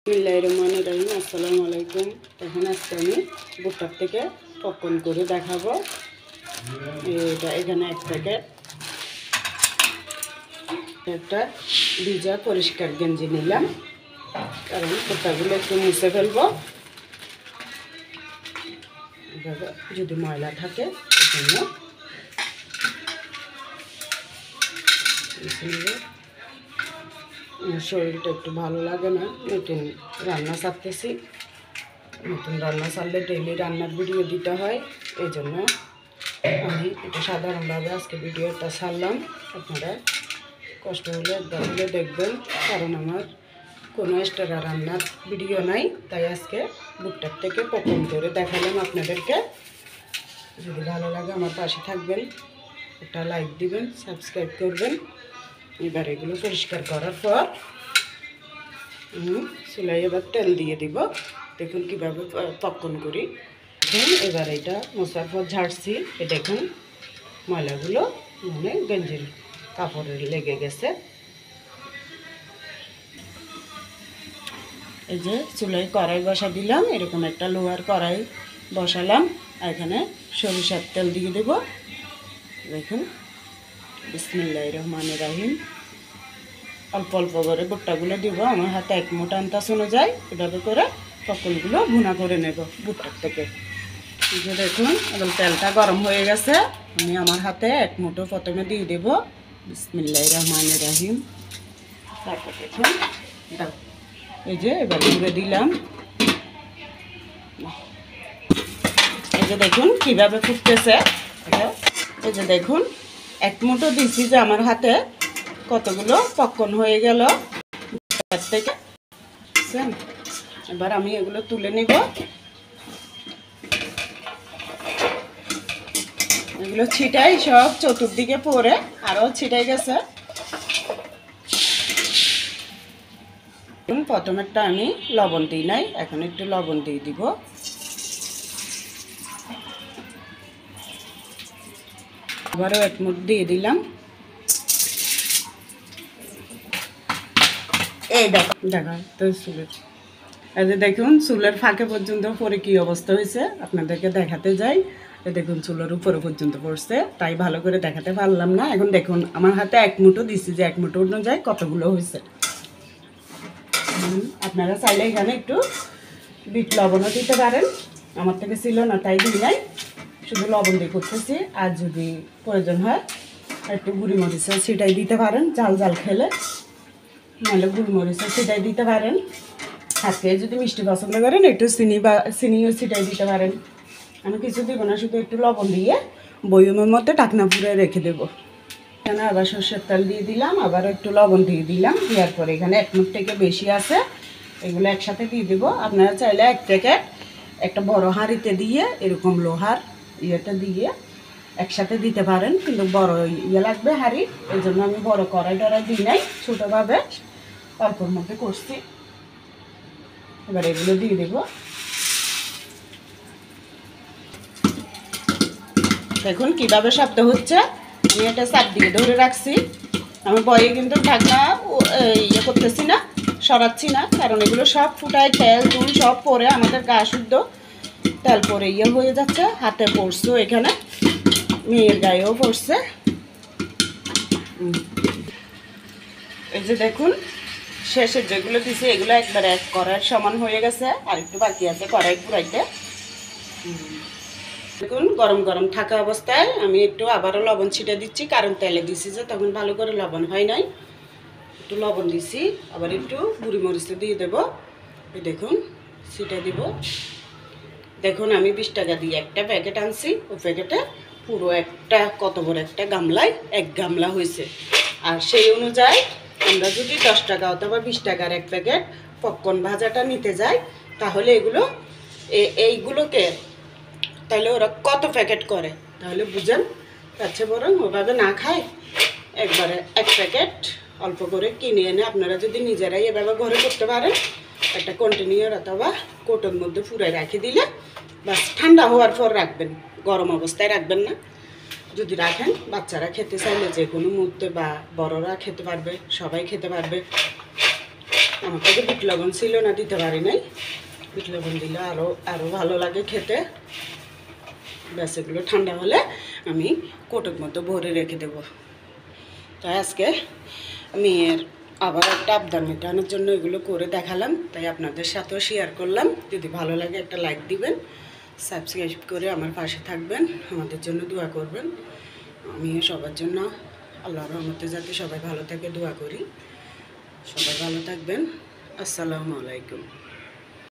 বিসমিল্লাহিররহমানিররহিম। আসসালামু আলাইকুম। এখন আজকে আমি ভুট্টার থেকে পপকর্ন করে দেখাবো। এটা এখানে এক প্যাকেট একটা ভিজা পরিষ্কার গেঞ্জি নিলাম, কারণ ভুট্টাগুলো একটু মুছে ফেলবো এভাবে যদি ময়লা থাকে এজন্য। শরীরটা একটু ভালো লাগে না, নতুন রান্না ছাড়তেছি। নতুন রান্না ছাড়লে ডেইলি রান্নার ভিডিও দিতে হয়, এই জন্য আমি একটু সাধারণভাবে আজকে ভিডিওটা ছাড়লাম। আপনারা কষ্ট হলে একবার হলে দেখবেন, কারণ আমার কোনো এক্সট্রা রান্নার ভিডিও নাই, তাই আজকে ভুট্টার থেকে পপকর্ন করে দেখালাম আপনাদেরকে। যদি ভালো লাগে আমার পাশে থাকবেন, একটা লাইক দিবেন, সাবস্ক্রাইব করবেন। এবার এগুলো পরিষ্কার করার পর চুলায় এবার তেল দিয়ে দিব। দেখুন কীভাবে পপকর্ন করি। এবার এটা মোছার পর ঝাড়ছি, এ দেখুন ময়লাগুলো মানে গেঞ্জির কাপড়ে লেগে গেছে। এই যে চুলায় কড়াই বসা দিলাম, এরকম একটা লোহার কড়াই বসালাম। এখানে সরিষার তেল দিয়ে দেব। দেখুন বিসমিল্লাহিররহমানিররহিম। অল্প অল্প করে ভুট্টাগুলো দিব, আমার হাতে এক মুঠো আন্দাজ অনুযায়ী এভাবে করে পপকর্নগুলো ভুনা করে নেব ভুট্টার থেকে। যে দেখুন এবং তেলটা গরম হয়ে গেছে, আমি আমার হাতে এক মুঠো প্রথমে দিয়ে দেব বিসমিল্লাহিররহমানিররহিম। তারপর দেখুন এই যে এবার ঘুরে দিলাম। এই যে দেখুন কীভাবে ফুটতেছে। এই যে দেখুন এক মুঠো দিচ্ছি, যে আমার হাতে কতগুলো পপকর্ন হয়ে গেল তার থেকে। এবার আমি এগুলো তুলে নিব। এগুলো ছিটাই সব চতুর্দিকে পরে আরও ছিটাই গেছে। প্রথমেরটা আমি লবণ দিই নাই, এখন একটু লবণ দিয়ে দিব। আবারও এক মুঠ দিয়ে দিলাম। এই দেখা তো চুলের, এই যে দেখুন চুলের ফাঁকে পর্যন্ত পরে কি অবস্থা হয়েছে আপনাদেরকে দেখাতে যাই। দেখুন চুলের উপরে পর্যন্ত পড়ছে, তাই ভালো করে দেখাতে পারলাম না। এখন দেখুন আমার হাতে এক মুঠো দিচ্ছি, যে এক মুঠো অনুযায়ী কতগুলো হয়েছে। আপনারা চাইলে এখানে একটু বিট লবণও দিতে পারেন, আমার থেকে ছিল না তাই দিই নাই, শুধু লবণ দিয়ে করতেছি। আর যদি প্রয়োজন হয় একটু গুঁড়ি মরিচও সেটাই দিতে পারেন, জাল জাল খেলে, নাহলে গুঁড়ি মরিচও সেটাই দিতে পারেন। আজকে যদি মিষ্টি পছন্দ করেন একটু চিনিও সেটাই দিতে পারেন। আমি কিছু দিব না, শুধু একটু লবণ দিয়ে বয়মের মধ্যে ঢাকনা পুরে রেখে দেবো। এখানে আবার সর্ষের তেল দিয়ে দিলাম, আবার একটু লবণ দিয়ে দিলাম। দেওয়ার পরে এখানে এক মুঠ থেকে বেশি আছে, এগুলো একসাথে দিয়ে দেবো। আপনারা চাইলে এক প্যাকেট একটা বড় হাঁড়িতে দিয়ে এরকম লোহার ইয়েটা দিয়ে একসাথে দিতে পারেন, কিন্তু বড় ইয়ে লাগবে হাঁড়ি, এই জন্য আমি বড় কড়াই টড়াই দিই নাই, ছোটোভাবে অল্পর মধ্যে করছি। এবার এগুলো দিয়ে দেবো। দেখুন কীভাবে শব্দ হচ্ছে, আমি এটা চাপ দিয়ে ধরে রাখছি। আমি বয়ে কিন্তু ঢাকনা ইয়ে করতেছি না, সরাচ্ছি না, কারণ এগুলো সব ফুটায় তেল তুল সব পরে আমাদের গা শুদ্ধ তেল পরে ইয়ে হয়ে যাচ্ছে। হাতে পড়ছে, এখানে মেয়ের গায়েও পড়ছে। এই যে দেখুন শেষের যেগুলো দিছি এগুলো একবার এক কড়াইয়ের সমান হয়ে গেছে, আর একটু বাকি আছে কড়াই পুরাইতে। দেখুন গরম গরম থাকা অবস্থায় আমি একটু আবারও লবণ ছিটে দিচ্ছি, কারণ তেলে দিছি যে তখন ভালো করে লবণ হয় নাই, একটু লবণ দিছি। আবার একটু গুঁড়ি মরিচ দিয়ে দেবো। এই দেখুন ছিটে দিব। দেখুন আমি 20 টাকা দিয়ে একটা প্যাকেট আনছি, ওই প্যাকেটে পুরো একটা কত বড় একটা গামলায় এক গামলা হয়েছে। আর সেই অনুযায়ী আমরা যদি 10 টাকা অথবা 20 টাকার এক প্যাকেট পপকর্ন ভাজাটা নিতে যাই, তাহলে এইগুলোকে তাহলে ওরা কত প্যাকেট করে, তাহলে বুঝেন। তাচ্ছে বরং ওভাবে না খায় একবারে এক প্যাকেট অল্প করে কিনে এনে আপনারা যদি নিজেরাই এভাবে ঘরে করতে পারেন, একটা কন্টেনার অথবা কোটোর মধ্যে ফুরাই রাখি দিলে বাস, ঠান্ডা হওয়ার পর রাখবেন, গরম অবস্থায় রাখবেন না। যদি রাখেন বাচ্চারা খেতে চাইলে যে কোনো মুহূর্তে বা বড়রা খেতে পারবে, সবাই খেতে পারবে। আমার কাছে বিট লবণ ছিল না, দিতে পারি নাই। বিট লবণ দিলে আরও ভালো লাগে খেতে। ব্যাস এগুলো ঠান্ডা হলে আমি কোটোর মতো ভরে রেখে দেবো। তাই আজকে মেয়ের আবার একটা আবদার মেটানোর জন্য এগুলো করে দেখালাম, তাই আপনাদের সাথেও শেয়ার করলাম। যদি ভালো লাগে একটা লাইক দিবেন, সাবস্ক্রাইব করে আমার পাশে থাকবেন, আমাদের জন্য দোয়া করবেন। আমিও সবার জন্য আল্লাহর রহমতে যাতে সবাই ভালো থাকে দোয়া করি। সবাই ভালো থাকবেন। আসসালামু আলাইকুম।